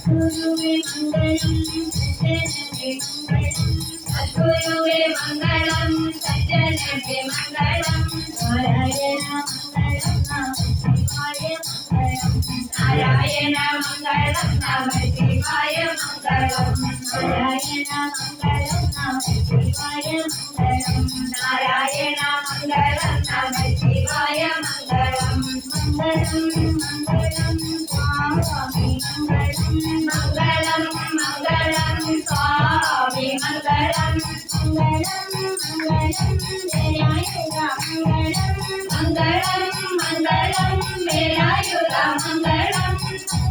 സദ്ഗുരുവേ മംഗളം സജ്ജനവേ മംഗളം സദ്ഗുരുവേ മംഗളം സജ്ജനവേ മംഗളം Narayana മംഗളം നമഃശിവായ മംഗളം Narayana മംഗളം നമഃശിവായ മംഗളം Narayana മംഗളം നമഃശിവായ മംഗളം Narayana മംഗളം നമഃശിവായ മംഗളം മംഗളം മംഗളം സ്വാമി മംഗളം മംഗളം സ്വാമി മംഗളം മംഗളം മംഗളം Velayudha മംഗളം മംഗളം മംഗളം Velayudha മംഗളം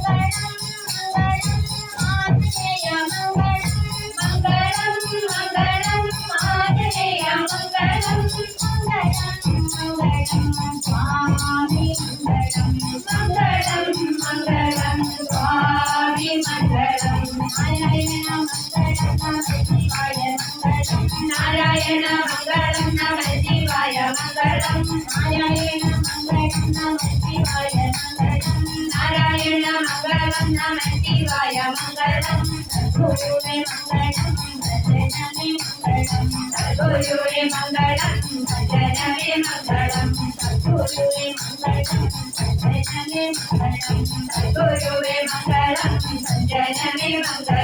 മംഗളം മംഗളം Anjaneya മംഗളം മംഗളം മംഗളം Anjaneya മംഗളം മംഗളം മംഗളം സ്വാമി മംഗളം മംഗളം മംഗളം സ്വാമി മംഗളം Narayana മംഗളം നമഃശിവായ മംഗളം Narayana മംഗളം നമഃശിവായ മംഗളം Narayana മംഗളം നമഃശിവായ മംഗളം Narayana മംഗളം നമഃശിവായ മംഗളം സദ്ഗുരുവേ മംഗളം സജ്ജനവേ മംഗളം സദ്ഗുരുവേ മംഗളം സജ്ജനവേ മംഗളം സദ്ഗുരുവേ മംഗളം സജ്ജനവേ മംഗളം സദ്ഗുരുവേ മംഗളം സജ്ജനവേ മംഗളം